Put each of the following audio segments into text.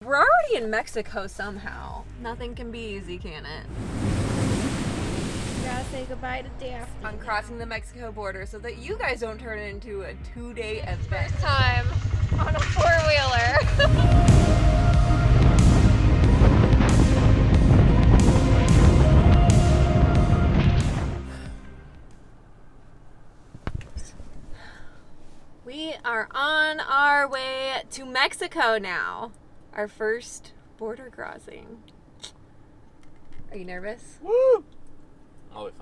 We're already in Mexico somehow. Nothing can be easy, can it? You gotta say goodbye to Daphne. I'm crossing the Mexico border so that you guys don't turn it into a 2-day event. Time on a four-wheeler. We are on our way to Mexico now. Our first border crossing. Are you nervous? Woo! I'll be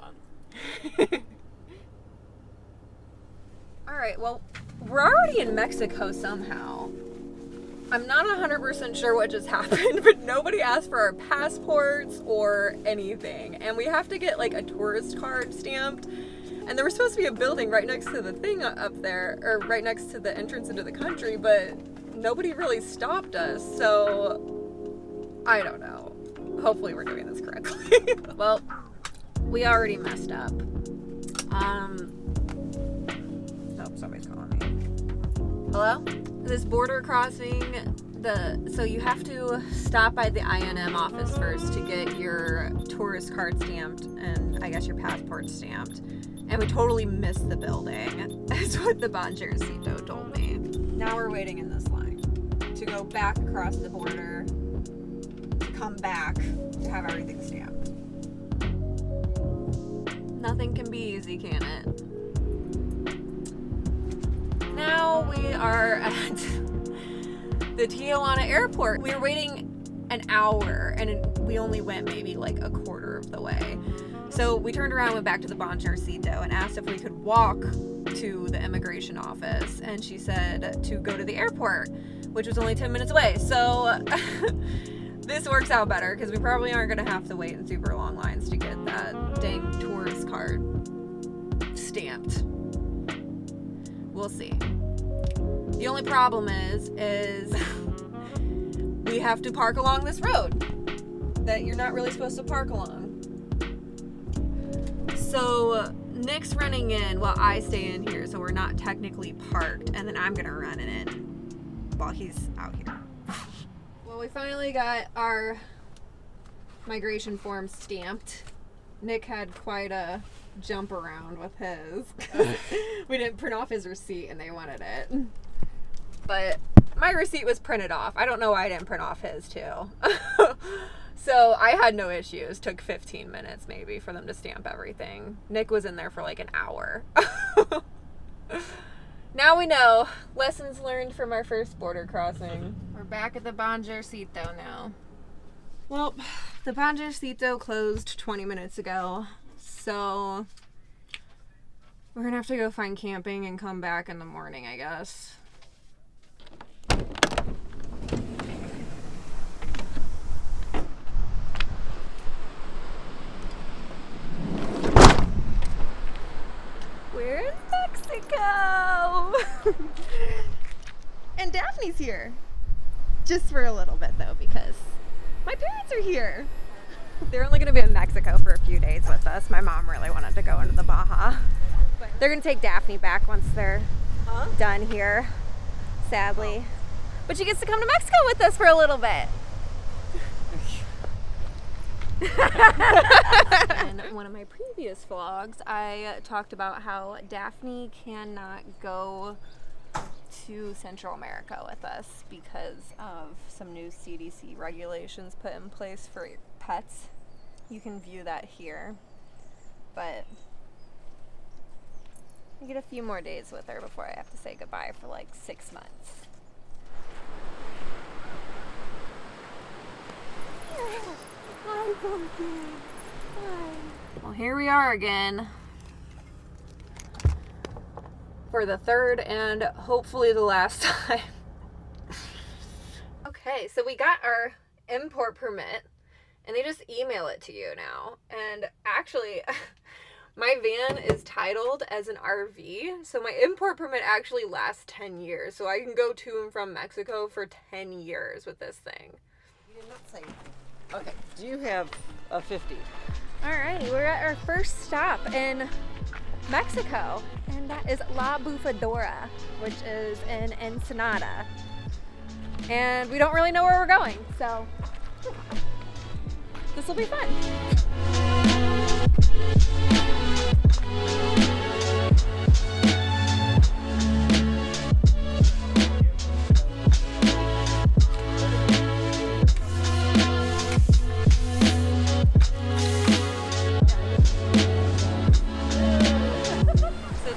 fine. Alright, well, we're already in Mexico somehow. I'm not 100% sure what just happened, but nobody asked for our passports or anything. And we have to get like a tourist card stamped. And there was supposed to be a building right next to the thing up there, or right next to the entrance into the country, but nobody really stopped us, so I don't know. Hopefully we're doing this correctly. Well, we already messed up. Oh, somebody's calling me. Hello? This border crossing, so you have to stop by the INM office first to get your tourist card stamped and I guess your passport stamped. And we totally missed the building. That's what the Banjercito told me. Now we're waiting in this line to go back across the border, to come back, to have everything stamped. Nothing can be easy, can it? Now we are at the Tijuana airport. We were waiting an hour and we only went maybe like a quarter of the way. So we turned around, went back to the Banjercito and asked if we could walk to the immigration office. And she said to go to the airport, which was only 10 minutes away. So this works out better because we probably aren't going to have to wait in super long lines to get that dang tourist card stamped. We'll see. The only problem is we have to park along this road that you're not really supposed to park along. So Nick's running in while I stay in here, so we're not technically parked, and then I'm gonna run it in while he's out here. Well, we finally got our migration form stamped. Nick had quite a jump around with his. We didn't print off his receipt and they wanted it. But my receipt was printed off. I don't know why I didn't print off his too. So I had no issues. Took 15 minutes maybe for them to stamp everything. Nick was in there for like an hour. Now we know. Lessons learned from our first border crossing. We're back at the Banjercito now. Well, the Banjercito closed 20 minutes ago. So we're gonna have to go find camping and come back in the morning, I guess. We're in Mexico! And Daphne's here. Just for a little bit though, because my parents are here. They're only going to be in Mexico for a few days with us. My mom really wanted to go into the Baja. They're going to take Daphne back once they're done here, sadly. But she gets to come to Mexico with us for a little bit. In one of my previous vlogs, I talked about how Daphne cannot go to Central America with us because of some new CDC regulations put in place for pets. You can view that here, but I get a few more days with her before I have to say goodbye for like 6 months. Hi, Pumpkin. Hi. Well, here we are again for the third and hopefully the last time. Okay, so we got our import permit and they just email it to you now. And actually, my van is titled as an RV, so my import permit actually lasts 10 years. So I can go to and from Mexico for 10 years with this thing. You did not say. Okay, do you have a 50? Alrighty, we're at our first stop in Mexico, and that is La Bufadora, which is in Ensenada. and we don't really know where we're going, so this will be fun.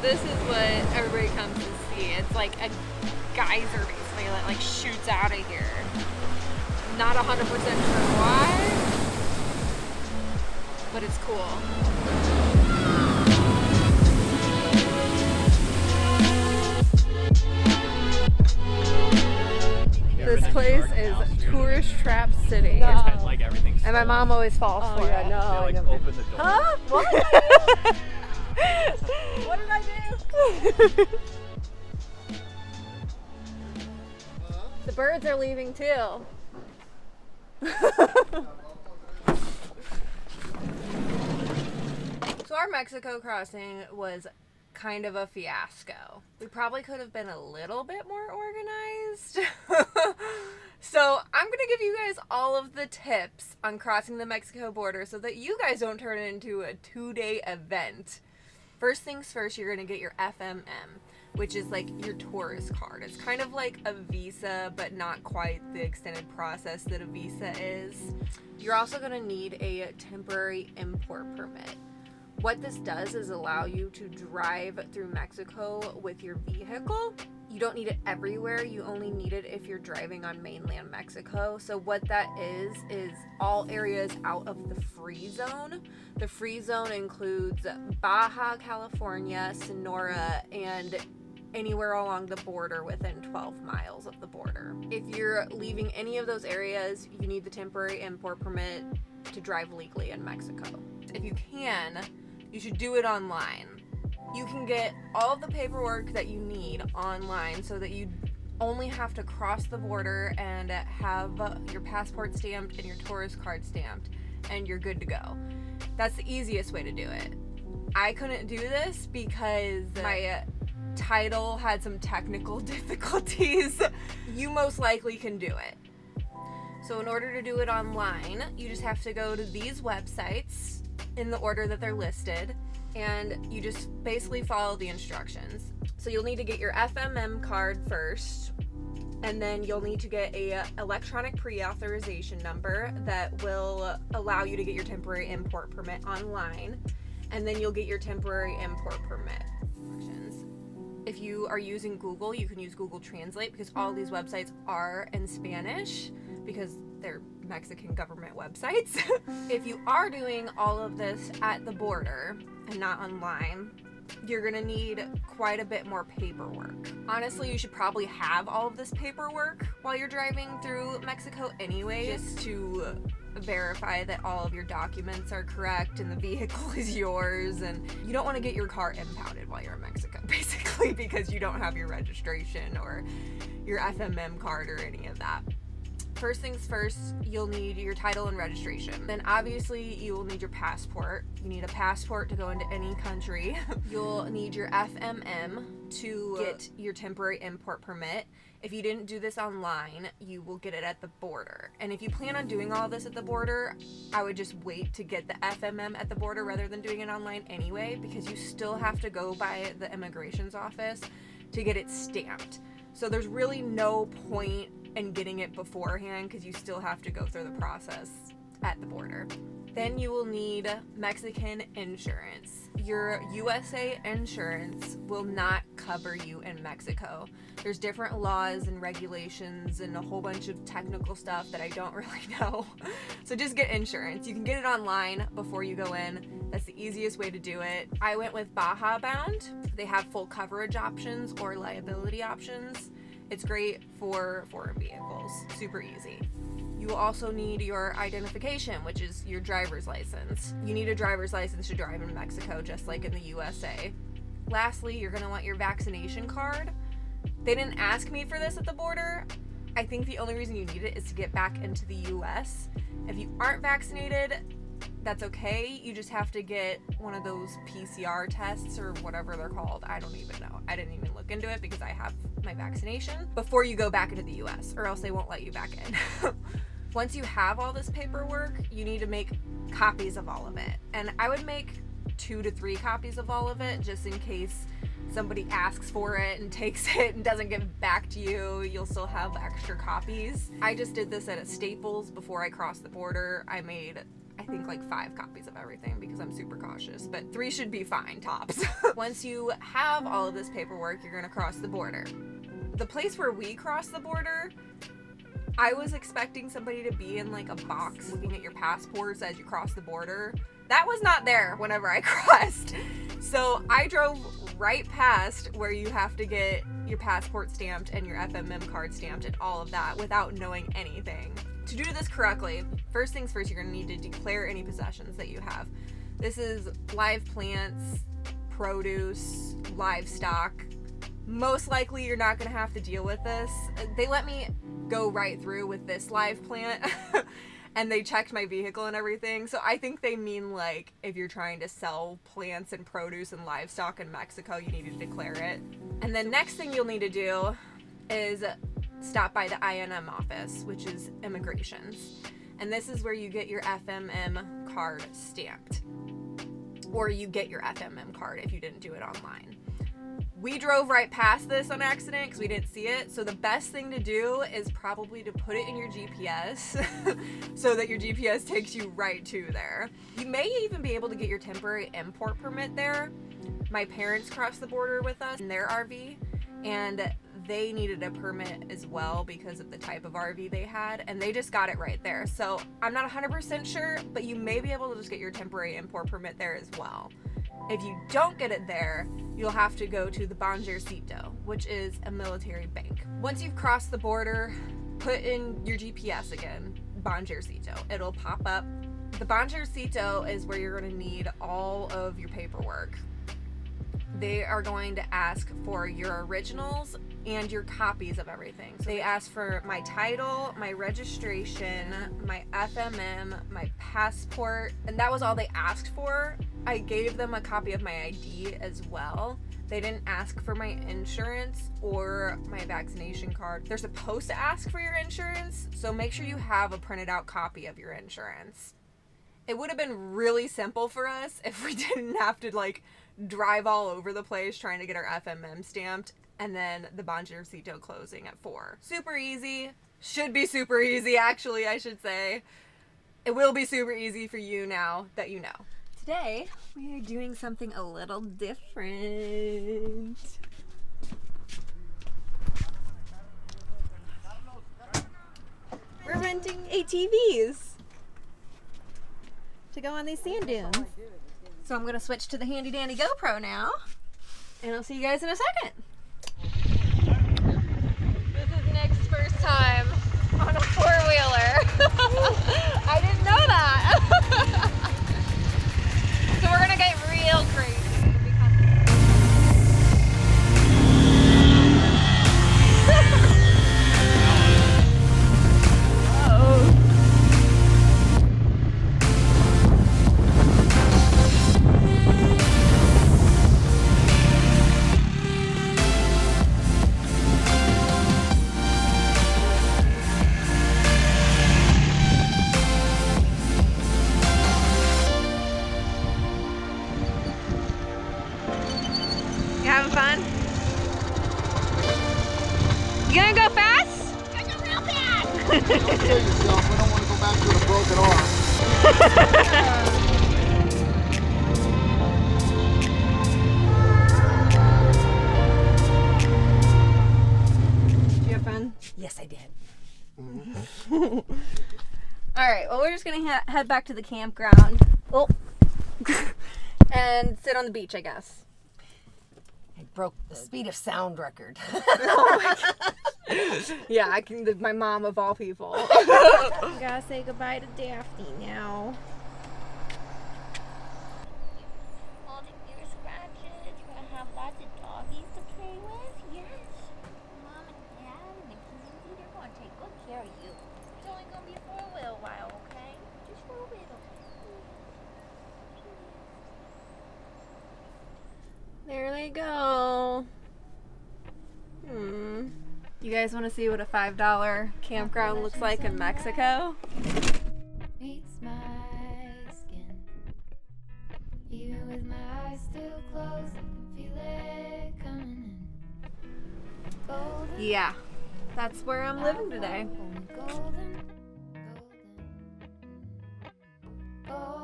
This is what everybody comes to see. It's like a geyser basically that like shoots out of here. Not 100% sure why, but it's cool. This place is Tourist Trap City. No. Like everything's And my mom always falls for it. They like open the door. Huh? What? What did I do? The birds are leaving too. So our Mexico crossing was kind of a fiasco. We probably could have been a little bit more organized. So I'm gonna give you guys all of the tips on crossing the Mexico border so that you guys don't turn it into a 2-day event. First things first, you're gonna get your FMM, which is like your tourist card. It's kind of like a visa, but not quite the extended process that a visa is. You're also gonna need a temporary import permit. What this does is allow you to drive through Mexico with your vehicle. You don't need it everywhere. You only need it if you're driving on mainland Mexico. So what that is all areas out of the free zone. The free zone includes Baja California, Sonora, and anywhere along the border within 12 miles of the border. If you're leaving any of those areas, you need the temporary import permit to drive legally in Mexico. If you can, you should do it online. You can get all of the paperwork that you need online so that you only have to cross the border and have your passport stamped and your tourist card stamped, and you're good to go. That's the easiest way to do it. I couldn't do this because my title had some technical difficulties. You most likely can do it. So in order to do it online, you just have to go to these websites in the order that they're listed, and you just basically follow the instructions. So you'll need to get your FMM card first, and then you'll need to get a electronic pre-authorization number that will allow you to get your temporary import permit online, and then you'll get your temporary import permit. If you are using Google, you can use Google Translate because all these websites are in Spanish because they're Mexican government websites. If you are doing all of this at the border and not online, you're gonna need quite a bit more paperwork. Honestly, you should probably have all of this paperwork while you're driving through Mexico anyway, just to verify that all of your documents are correct and the vehicle is yours, and you don't want to get your car impounded while you're in Mexico, basically, because you don't have your registration or your FMM card or any of that. First things first, you'll need your title and registration. Then obviously you will need your passport. You need a passport to go into any country. You'll need your FMM to get your temporary import permit. If you didn't do this online, you will get it at the border. And if you plan on doing all this at the border, I would just wait to get the FMM at the border rather than doing it online anyway, because you still have to go by the immigration's office to get it stamped. So there's really no point in getting it beforehand because you still have to go through the process at the border. Then you will need Mexican insurance. Your USA insurance will not cover you in Mexico. There's different laws and regulations and a whole bunch of technical stuff that I don't really know. So just get insurance. You can get it online before you go in. That's the easiest way to do it. I went with Baja Bound. They have full coverage options or liability options. It's great for foreign vehicles. Super easy. You will also need your identification, which is your driver's license. You need a driver's license to drive in Mexico, just like in the USA. Lastly, you're gonna want your vaccination card. They didn't ask me for this at the border. I think the only reason you need it is to get back into the US. If you aren't vaccinated, that's okay. You just have to get one of those PCR tests or whatever they're called. I don't even know. I didn't even look into it because I have my vaccination before you go back into the US, or else they won't let you back in. Once you have all this paperwork, you need to make copies of all of it. And I would make 2 to 3 copies of all of it just in case somebody asks for it and takes it and doesn't give it back to you. You'll still have extra copies. I just did this at a Staples before I crossed the border. I made, I think, like 5 copies of everything because I'm super cautious, but 3 should be fine, tops. Once you have all of this paperwork, you're gonna cross the border. The place where we crossed the border, I was expecting somebody to be in like a box looking at your passports as you cross the border. That was not there whenever I crossed. So I drove right past where you have to get your passport stamped and your FMM card stamped and all of that without knowing anything. To do this correctly, first things first, you're gonna need to declare any possessions that you have. This is live plants, produce, livestock. Most likely you're not gonna have to deal with this. They let me go right through with this live plant and they checked my vehicle and everything. So I think they mean like if you're trying to sell plants and produce and livestock in Mexico, you need to declare it. And then next thing you'll need to do is stop by the INM office, which is immigrations. And this is where you get your FMM card stamped. Or you get your FMM card if you didn't do it online. We drove right past this on accident because we didn't see it. So the best thing to do is probably to put it in your GPS so that your GPS takes you right to there. You may even be able to get your temporary import permit there. My parents crossed the border with us in their RV and they needed a permit as well because of the type of RV they had, and they just got it right there. So I'm not 100% sure, but you may be able to just get your temporary import permit there as well. If you don't get it there, you'll have to go to the Banjercito, which is a military bank. Once you've crossed the border, put in your GPS again, Banjercito. It'll pop up. The Banjercito is where you're going to need all of your paperwork. They are going to ask for your originals and your copies of everything. So they asked for my title, my registration, my FMM, my passport, and that was all they asked for. I gave them a copy of my ID as well. They didn't ask for my insurance or my vaccination card. They're supposed to ask for your insurance, so make sure you have a printed out copy of your insurance. It would have been really simple for us if we didn't have to like drive all over the place trying to get our FMM stamped and then the Banjercito closing at 4. Super easy. Should be super easy, actually, I should say. It will be super easy for you now that you know. Today, we are doing something a little different. We're renting ATVs to go on these sand dunes. So I'm gonna switch to the handy dandy GoPro now, and I'll see you guys in a second. This is Nick's first time on a 4-wheeler. I didn't know that. So we're gonna get real crazy. Having fun? You gonna go fast? I go real fast! Don't kill yourself. We don't want to go back to a broken arm. Did you have fun? Yes, I did. Alright, well, we're just gonna head back to the campground. Oh. And sit on the beach, I guess. I broke the speed of sound record. Yeah, my mom of all people. I gotta say goodbye to Daphne now. All the ear scratches. You're gonna have lots of doggies to play with. Yes. Mom and Dad and the community, they're gonna take good care of you. It's only gonna be for a little while, okay? Just for a little. You guys want to see what a $5 campground looks like in Mexico? Meets my skin. Even with my eyes still closed, I can feel it coming in. Golden, Yeah, that's where I'm living today. golden, golden, golden.